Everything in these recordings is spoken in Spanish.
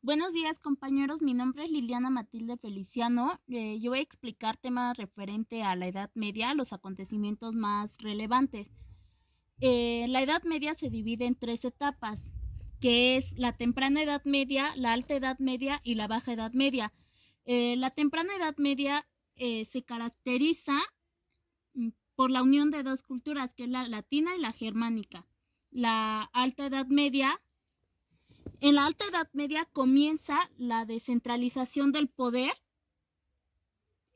Buenos días, compañeros. Mi nombre es Liliana Matilde Feliciano. Yo voy a explicar temas referente a la Edad Media, los acontecimientos más relevantes. La Edad Media se divide en tres etapas, que es la temprana Edad Media, la alta Edad Media y la baja Edad Media. La temprana Edad Media se caracteriza por la unión de dos culturas, que es la latina y la germánica. La alta Edad Media En la Alta Edad Media comienza la descentralización del poder,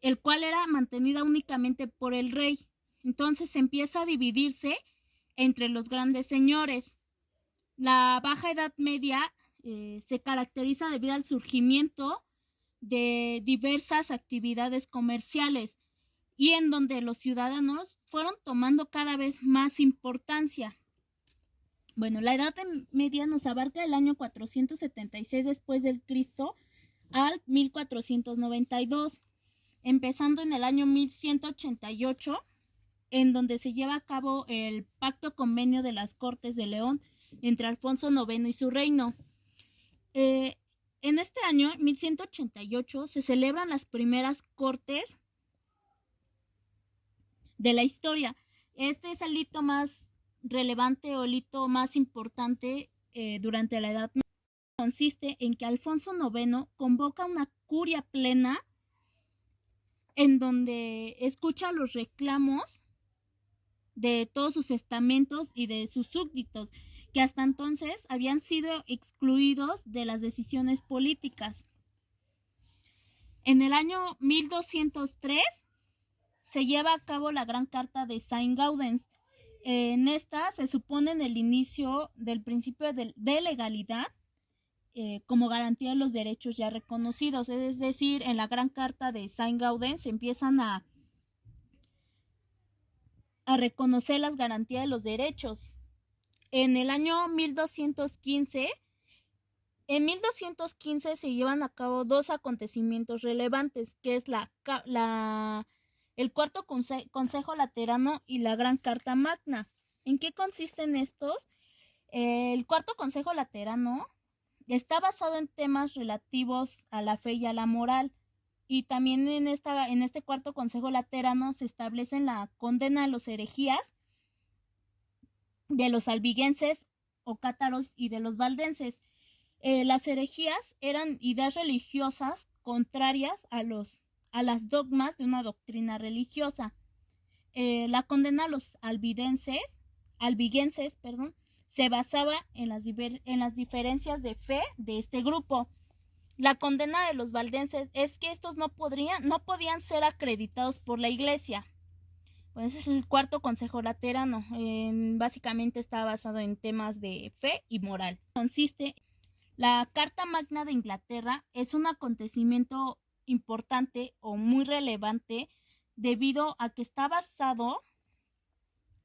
el cual era mantenida únicamente por el rey. Entonces empieza a dividirse entre los grandes señores. La Baja Edad Media se caracteriza debido al surgimiento de diversas actividades comerciales y en donde los ciudadanos fueron tomando cada vez más importancia. Bueno, la Edad Media nos abarca el año 476 después del Cristo al 1492, empezando en el año 1188, en donde se lleva a cabo el Pacto Convenio de las Cortes de León entre Alfonso IX y su reino. En este año, 1188, se celebran las primeras cortes de la historia. Este es el hito más relevante o el hito más importante durante la Edad Media. Consiste en que Alfonso IX convoca una curia plena en donde escucha los reclamos de todos sus estamentos y de sus súbditos, que hasta entonces habían sido excluidos de las decisiones políticas. En el año 1203 se lleva a cabo la Gran Carta de Saint-Gaudens. En esta se supone el inicio del principio de legalidad como garantía de los derechos ya reconocidos. Es decir, en la Gran Carta de Saint-Gaudens se empiezan a reconocer las garantías de los derechos. En el año 1215, se llevan a cabo dos acontecimientos relevantes, que es el Cuarto Consejo Laterano y la Gran Carta Magna. ¿En qué consisten estos? El Cuarto Consejo Laterano está basado en temas relativos a la fe y a la moral, y también en este Cuarto Consejo Laterano se establece la condena de los herejías de los albigenses o cátaros y de los valdenses. Las herejías eran ideas religiosas contrarias a las dogmas de una doctrina religiosa. La condena a los albigenses, se basaba en las diferencias de fe de este grupo. La condena de los valdenses es que estos no podían ser acreditados por la iglesia. Pues ese es el Cuarto Consejo Laterano. Básicamente está basado en temas de fe y moral. La Carta Magna de Inglaterra es un acontecimiento importante o muy relevante debido a que está basado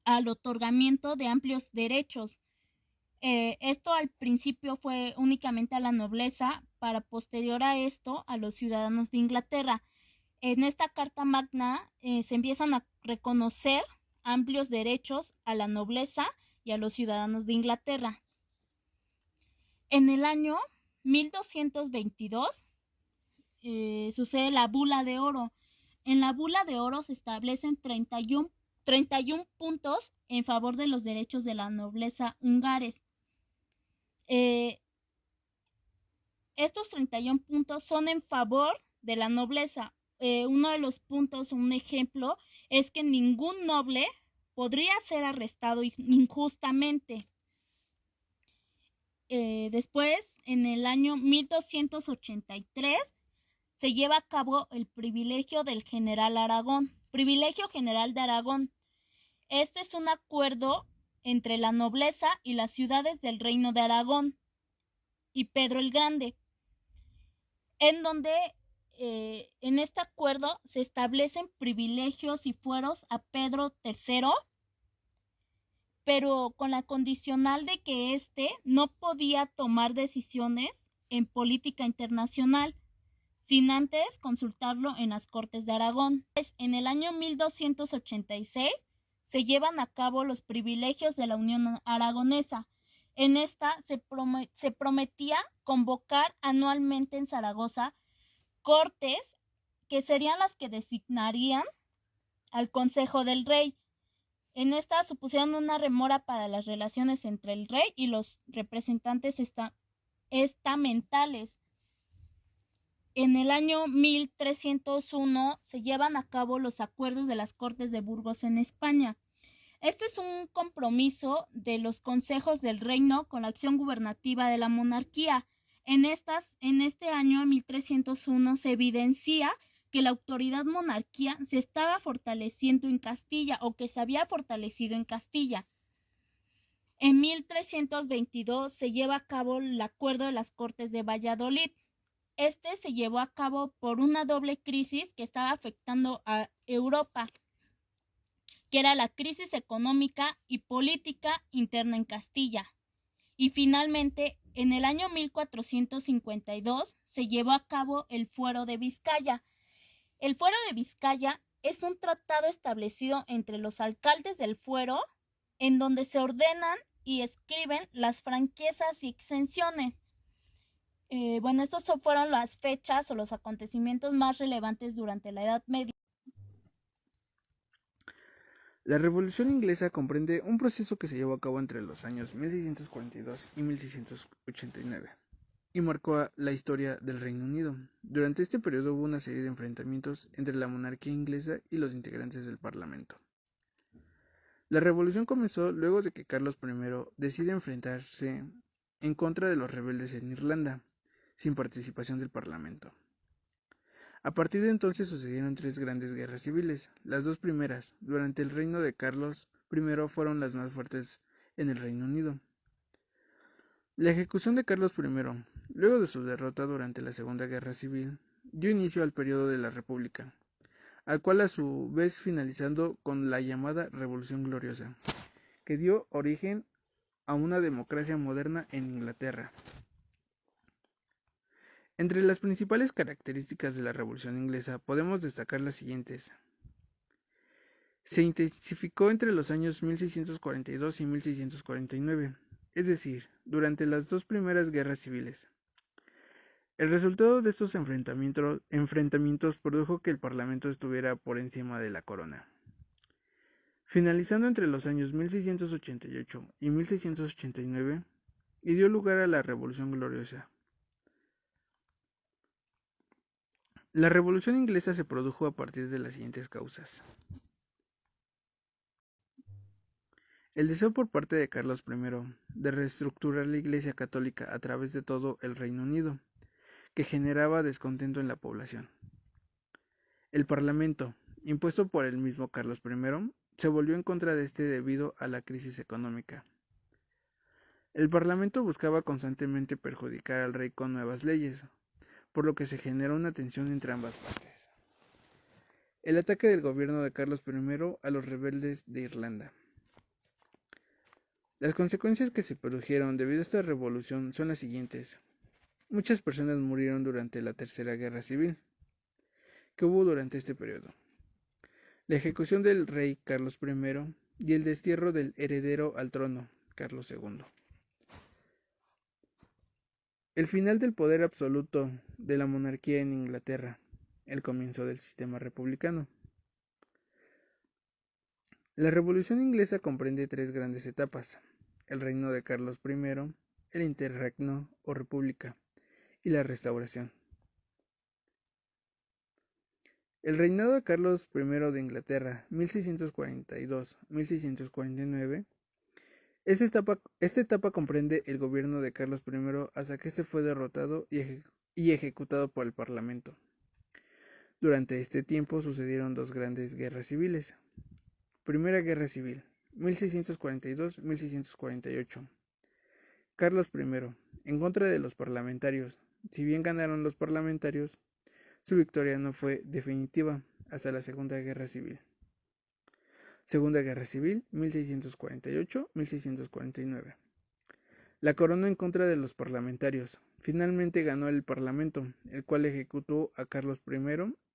al otorgamiento de amplios derechos. Esto al principio fue únicamente a la nobleza, para posterior a esto a los ciudadanos de Inglaterra. En esta Carta Magna se empiezan a reconocer amplios derechos a la nobleza y a los ciudadanos de Inglaterra. En el año 1222 sucede la Bula de Oro. En la Bula de Oro se establecen 31 puntos en favor de los derechos de la nobleza húngares. Estos 31 puntos son en favor de la nobleza. Uno de los puntos, un ejemplo, es que ningún noble podría ser arrestado injustamente. Después, en el año 1283, se lleva a cabo el privilegio del general Aragón. Privilegio general de Aragón. Este es un acuerdo entre la nobleza y las ciudades del reino de Aragón y Pedro el Grande, en donde en este acuerdo se establecen privilegios y fueros a Pedro III, pero con la condicional de que éste no podía tomar decisiones en política internacional sin antes consultarlo en las Cortes de Aragón. En el año 1286 se llevan a cabo los privilegios de la Unión Aragonesa. En esta se prometía convocar anualmente en Zaragoza cortes que serían las que designarían al Consejo del Rey. En esta supusieron una remora para las relaciones entre el rey y los representantes estamentales. En el año 1301 se llevan a cabo los acuerdos de las Cortes de Burgos en España. Este es un compromiso de los consejos del reino con la acción gubernativa de la monarquía. En este año 1301 se evidencia que la autoridad monarquía se estaba fortaleciendo en Castilla o que se había fortalecido en Castilla. En 1322 se lleva a cabo el acuerdo de las Cortes de Valladolid. Este se llevó a cabo por una doble crisis que estaba afectando a Europa, que era la crisis económica y política interna en Castilla. Y finalmente, en el año 1452 se llevó a cabo el Fuero de Vizcaya. El Fuero de Vizcaya es un tratado establecido entre los alcaldes del fuero en donde se ordenan y escriben las franquezas y exenciones. Estos fueron las fechas o los acontecimientos más relevantes durante la Edad Media. La Revolución Inglesa comprende un proceso que se llevó a cabo entre los años 1642 y 1689 y marcó la historia del Reino Unido. Durante este periodo hubo una serie de enfrentamientos entre la monarquía inglesa y los integrantes del Parlamento. La revolución comenzó luego de que Carlos I decide enfrentarse en contra de los rebeldes en Irlanda, sin participación del Parlamento. A partir de entonces sucedieron tres grandes guerras civiles. Las dos primeras, durante el reino de Carlos I, fueron las más fuertes en el Reino Unido. La ejecución de Carlos I, luego de su derrota durante la Segunda Guerra Civil, dio inicio al periodo de la República, al cual a su vez finalizando con la llamada Revolución Gloriosa, que dio origen a una democracia moderna en Inglaterra. Entre las principales características de la Revolución Inglesa podemos destacar las siguientes. Se intensificó entre los años 1642 y 1649, es decir, durante las dos primeras guerras civiles. El resultado de estos enfrentamientos produjo que el Parlamento estuviera por encima de la corona. Finalizando entre los años 1688 y 1689, y dio lugar a la Revolución Gloriosa. La Revolución Inglesa se produjo a partir de las siguientes causas. El deseo por parte de Carlos I de reestructurar la Iglesia Católica a través de todo el Reino Unido, que generaba descontento en la población. El Parlamento, impuesto por el mismo Carlos I, se volvió en contra de este debido a la crisis económica. El Parlamento buscaba constantemente perjudicar al rey con nuevas leyes, por lo que se generó una tensión entre ambas partes. El ataque del gobierno de Carlos I a los rebeldes de Irlanda. Las consecuencias que se produjeron debido a esta revolución son las siguientes. Muchas personas murieron durante la Tercera Guerra Civil, que hubo durante este periodo. La ejecución del rey Carlos I y el destierro del heredero al trono, Carlos II. El final del poder absoluto de la monarquía en Inglaterra, el comienzo del sistema republicano. La Revolución Inglesa comprende tres grandes etapas: el reino de Carlos I, el interregno o república, y la restauración. El reinado de Carlos I de Inglaterra, 1642-1649, esta etapa comprende el gobierno de Carlos I hasta que este fue derrotado y ejecutado por el Parlamento. Durante este tiempo sucedieron dos grandes guerras civiles. Primera Guerra Civil, 1642-1648. Carlos I, en contra de los parlamentarios. Si bien ganaron los parlamentarios, su victoria no fue definitiva hasta la Segunda Guerra Civil. Segunda Guerra Civil, 1648-1649. La coronó en contra de los parlamentarios. Finalmente ganó el Parlamento, el cual ejecutó a Carlos I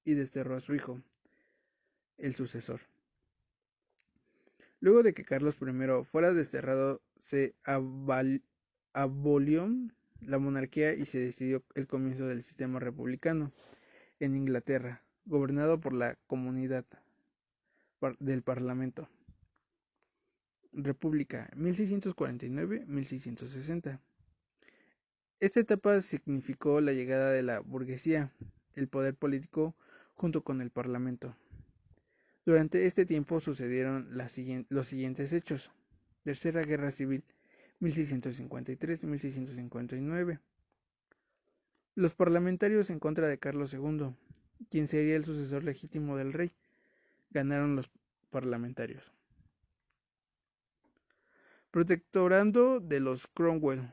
y desterró a su hijo, el sucesor. Luego de que Carlos I fuera desterrado, se abolió la monarquía y se decidió el comienzo del sistema republicano en Inglaterra, gobernado por la comunidad del Parlamento. República 1649-1660. Esta etapa significó la llegada de la burguesía, el poder político junto con el Parlamento. Durante este tiempo sucedieron los siguientes hechos. Tercera Guerra Civil, 1653-1659. Los parlamentarios en contra de Carlos II, quien sería el sucesor legítimo del rey, ganaron los parlamentarios. Protectorado de los Cromwell.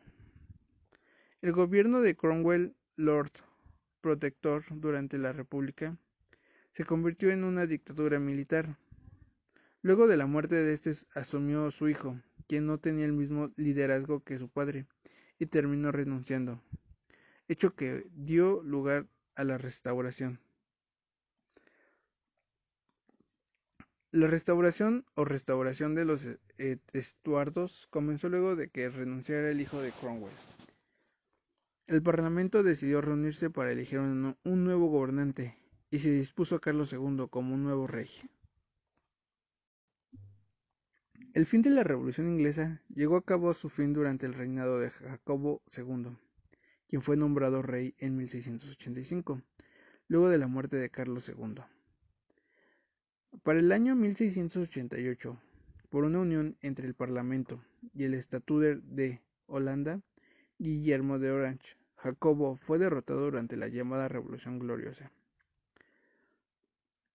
El gobierno de Cromwell, Lord Protector durante la República, se convirtió en una dictadura militar. Luego de la muerte de este asumió su hijo, quien no tenía el mismo liderazgo que su padre, y terminó renunciando, hecho que dio lugar a la restauración. La restauración o restauración de los Estuardos comenzó luego de que renunciara el hijo de Cromwell. El Parlamento decidió reunirse para elegir un nuevo gobernante y se dispuso a Carlos II como un nuevo rey. El fin de la Revolución Inglesa llegó a cabo a su fin durante el reinado de Jacobo II, quien fue nombrado rey en 1685, luego de la muerte de Carlos II. Para el año 1688, por una unión entre el Parlamento y el Statuto de Holanda, Guillermo de Orange, Jacobo fue derrotado durante la llamada Revolución Gloriosa.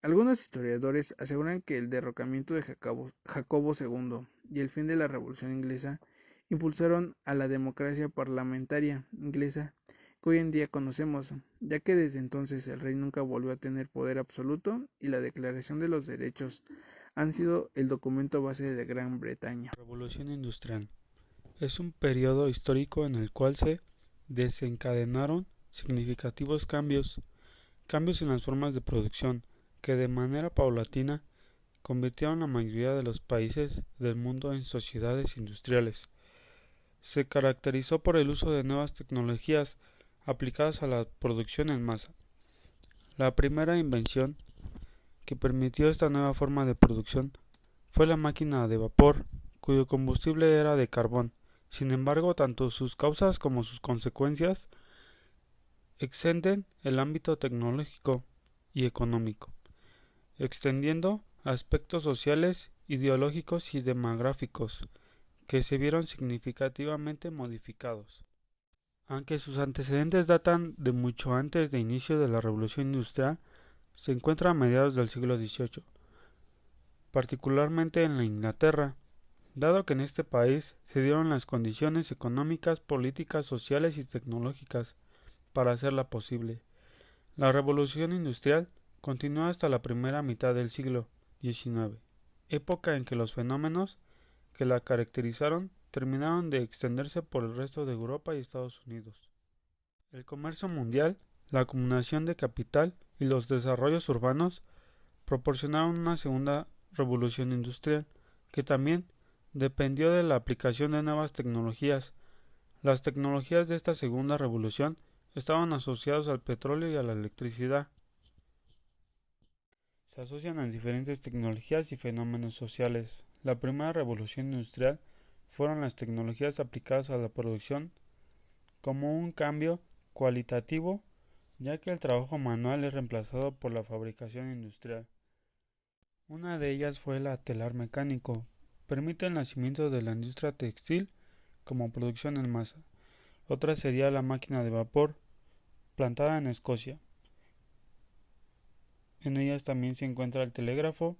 Algunos historiadores aseguran que el derrocamiento de Jacobo II y el fin de la Revolución Inglesa impulsaron a la democracia parlamentaria inglesa que hoy en día conocemos, ya que desde entonces el rey nunca volvió a tener poder absoluto y la Declaración de los Derechos han sido el documento base de Gran Bretaña. La Revolución Industrial es un periodo histórico en el cual se desencadenaron significativos cambios en las formas de producción, que de manera paulatina convirtieron la mayoría de los países del mundo en sociedades industriales. Se caracterizó por el uso de nuevas tecnologías aplicadas a la producción en masa. La primera invención que permitió esta nueva forma de producción fue la máquina de vapor, cuyo combustible era de carbón. Sin embargo, tanto sus causas como sus consecuencias exceden el ámbito tecnológico y económico, extendiendo aspectos sociales, ideológicos y demográficos que se vieron significativamente modificados. Aunque sus antecedentes datan de mucho antes del inicio de la Revolución Industrial, se encuentra a mediados del siglo XVIII, particularmente en la Inglaterra, dado que en este país se dieron las condiciones económicas, políticas, sociales y tecnológicas para hacerla posible. La Revolución Industrial continuó hasta la primera mitad del siglo XIX, época en que los fenómenos que la caracterizaron terminaron de extenderse por el resto de Europa y Estados Unidos. El comercio mundial, la acumulación de capital y los desarrollos urbanos proporcionaron una segunda revolución industrial, que también dependió de la aplicación de nuevas tecnologías. Las tecnologías de esta segunda revolución estaban asociadas al petróleo y a la electricidad. Se asocian a diferentes tecnologías y fenómenos sociales. La primera revolución industrial fueron las tecnologías aplicadas a la producción como un cambio cualitativo, ya que el trabajo manual es reemplazado por la fabricación industrial. Una de ellas fue el telar mecánico. Permite el nacimiento de la industria textil como producción en masa. Otra sería la máquina de vapor, plantada en Escocia. En ellas también se encuentra el telégrafo,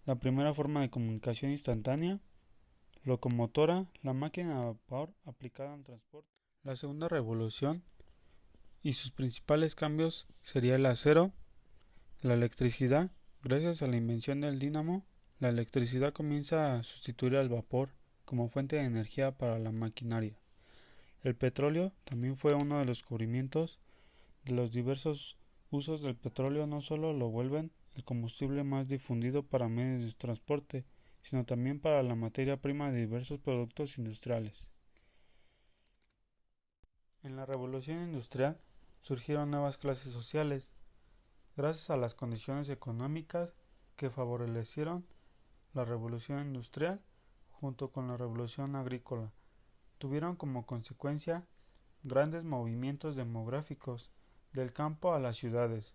la primera forma de comunicación instantánea, locomotora, la máquina de vapor aplicada al transporte. La segunda revolución y sus principales cambios sería el acero, la electricidad. Gracias a la invención del dínamo, la electricidad comienza a sustituir al vapor como fuente de energía para la maquinaria. El petróleo también fue uno de los descubrimientos. De los diversos usos del petróleo no solo lo vuelven el combustible más difundido para medios de transporte, sino también para la materia prima de diversos productos industriales. En la Revolución Industrial surgieron nuevas clases sociales, gracias a las condiciones económicas que favorecieron la Revolución Industrial junto con la Revolución Agrícola. Tuvieron como consecuencia grandes movimientos demográficos del campo a las ciudades,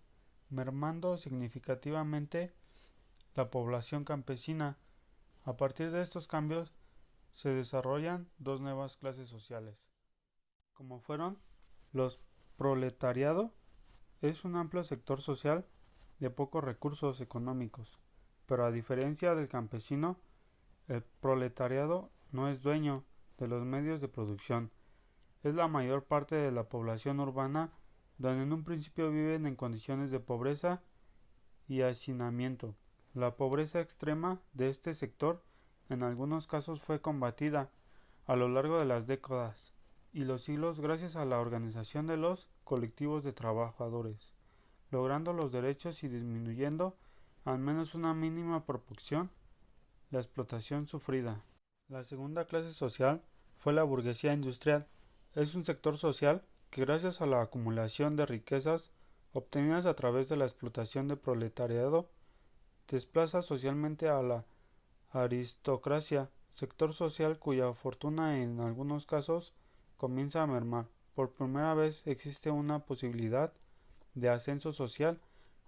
mermando significativamente la población campesina. A partir de estos cambios se desarrollan dos nuevas clases sociales, como fueron los proletariado, es un amplio sector social de pocos recursos económicos, pero a diferencia del campesino, el proletariado no es dueño de los medios de producción. Es la mayor parte de la población urbana donde en un principio viven en condiciones de pobreza y hacinamiento. La pobreza extrema de este sector en algunos casos fue combatida a lo largo de las décadas y los siglos gracias a la organización de los colectivos de trabajadores, logrando los derechos y disminuyendo al menos una mínima proporción la explotación sufrida. La segunda clase social fue la burguesía industrial. Es un sector social que gracias a la acumulación de riquezas obtenidas a través de la explotación del proletariado desplaza socialmente a la aristocracia, sector social cuya fortuna en algunos casos comienza a mermar. Por primera vez existe una posibilidad de ascenso social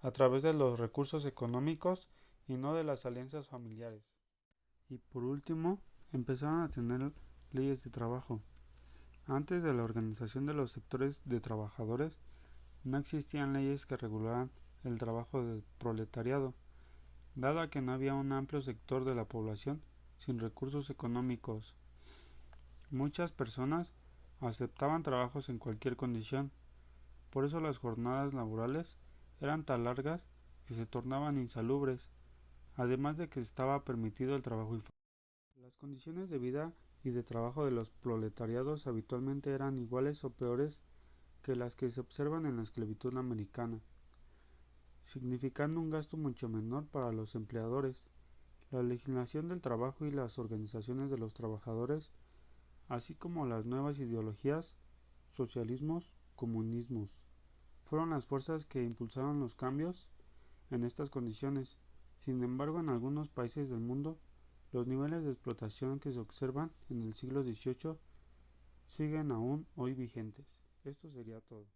a través de los recursos económicos y no de las alianzas familiares. Y por último, empezaron a tener leyes de trabajo. Antes de la organización de los sectores de trabajadores, no existían leyes que regularan el trabajo del proletariado, dado que no había un amplio sector de la población sin recursos económicos. Muchas personas aceptaban trabajos en cualquier condición, por eso las jornadas laborales eran tan largas que se tornaban insalubres, además de que estaba permitido el trabajo informal. Las condiciones de vida y de trabajo de los proletariados habitualmente eran iguales o peores que las que se observan en la esclavitud americana, significando un gasto mucho menor para los empleadores. La legislación del trabajo y las organizaciones de los trabajadores, así como las nuevas ideologías, socialismos, comunismos, fueron las fuerzas que impulsaron los cambios en estas condiciones. Sin embargo, en algunos países del mundo, los niveles de explotación que se observan en el siglo XVIII siguen aún hoy vigentes. Esto sería todo.